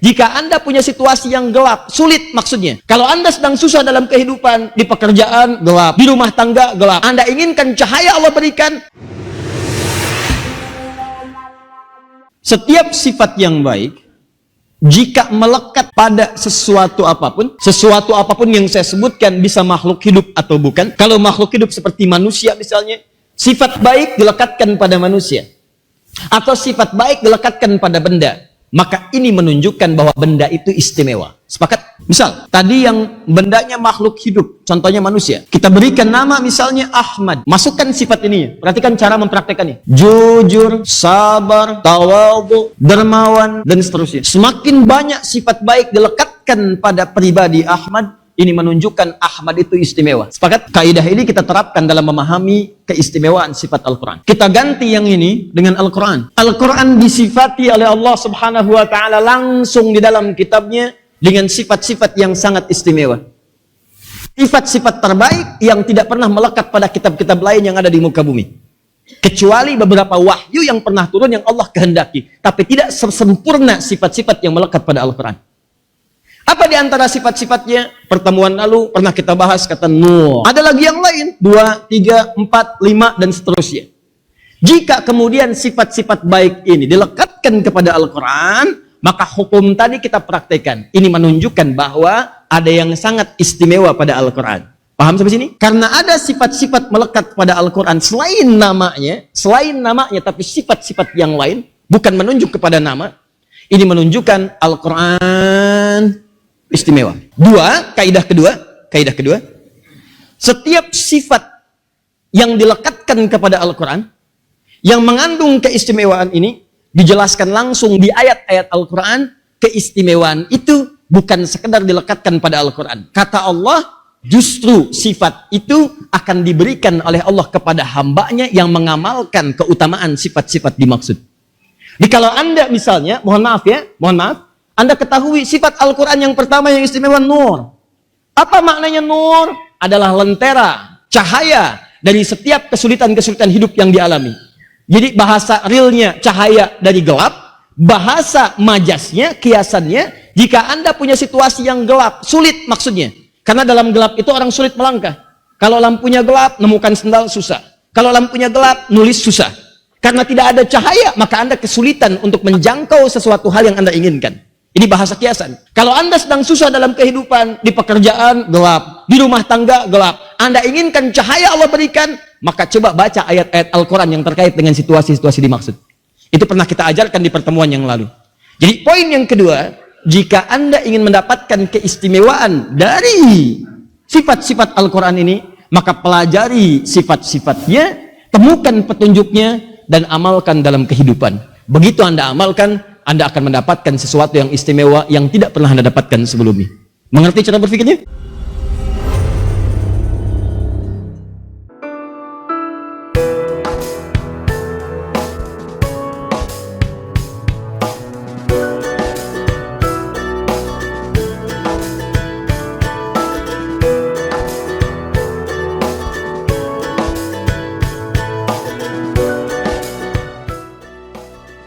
Jika Anda punya situasi yang gelap, sulit maksudnya. Kalau Anda sedang susah dalam kehidupan, di pekerjaan gelap, di rumah tangga gelap, Anda inginkan cahaya Allah berikan. Setiap sifat yang baik, jika melekat pada sesuatu apapun yang saya sebutkan bisa makhluk hidup atau bukan. Kalau makhluk hidup seperti manusia misalnya, sifat baik dilekatkan pada manusia. Atau sifat baik dilekatkan pada benda. Maka ini menunjukkan bahwa benda itu istimewa. Sepakat? Misal, tadi yang bendanya makhluk hidup, contohnya manusia. Kita berikan nama misalnya Ahmad. Masukkan sifat ini. Perhatikan cara mempraktekannya. Jujur, sabar, tawadhu, dermawan, dan seterusnya. Semakin banyak sifat baik dilekatkan pada pribadi Ahmad, ini menunjukkan Ahmad itu istimewa. Sepakat? Kaidah ini kita terapkan dalam memahami keistimewaan sifat Al-Quran. Kita ganti yang ini dengan Al-Quran. Al-Quran disifati oleh Allah Subhanahu wa Ta'ala langsung di dalam kitabnya dengan sifat-sifat yang sangat istimewa. Sifat-sifat terbaik yang tidak pernah melekat pada kitab-kitab lain yang ada di muka bumi. Kecuali beberapa wahyu yang pernah turun yang Allah kehendaki. Tapi tidak sempurna sifat-sifat yang melekat pada Al-Quran. Apa di antara sifat-sifatnya? Pertemuan lalu pernah kita bahas kata Nur. Ada lagi yang lain, 2, 3, 4, 5 dan seterusnya. Jika kemudian sifat-sifat baik ini dilekatkan kepada Al-Quran, maka hukum tadi kita praktekkan. Ini menunjukkan bahwa ada yang sangat istimewa pada Al-Quran. Paham sampai sini? Karena ada sifat-sifat melekat pada Al-Quran selain namanya tapi sifat-sifat yang lain bukan menunjuk kepada nama. Ini menunjukkan Al-Quran istimewa. Kaidah kedua, setiap sifat yang dilekatkan kepada Al-Quran yang mengandung keistimewaan ini dijelaskan langsung di ayat-ayat Al-Quran. Keistimewaan itu bukan sekedar dilekatkan pada Al-Quran. Kata Allah, justru sifat itu akan diberikan oleh Allah kepada hambanya yang mengamalkan keutamaan sifat-sifat dimaksud. Jadi kalau Anda misalnya, mohon maaf, Anda ketahui sifat Al-Quran yang pertama yang istimewa Nur. Apa maknanya Nur? Adalah lentera, cahaya dari setiap kesulitan-kesulitan hidup yang dialami. Jadi bahasa realnya cahaya dari gelap, bahasa majasnya, kiasannya, jika Anda punya situasi yang gelap, sulit maksudnya. Karena dalam gelap itu orang sulit melangkah. Kalau lampunya gelap, nemukan sendal susah. Kalau lampunya gelap, nulis susah. Karena tidak ada cahaya, maka Anda kesulitan untuk menjangkau sesuatu hal yang Anda inginkan. Ini bahasa kiasan. Kalau Anda sedang susah dalam kehidupan, di pekerjaan gelap, di rumah tangga gelap, Anda inginkan cahaya Allah berikan, maka coba baca ayat-ayat Al-Quran yang terkait dengan situasi-situasi dimaksud. Itu pernah kita ajarkan di pertemuan yang lalu. Jadi poin yang kedua, jika Anda ingin mendapatkan keistimewaan dari sifat-sifat Al-Quran ini, maka pelajari sifat-sifatnya, temukan petunjuknya, dan amalkan dalam kehidupan. Begitu Anda amalkan, Anda akan mendapatkan sesuatu yang istimewa yang tidak pernah Anda dapatkan sebelumnya. Mengerti cara berpikirnya?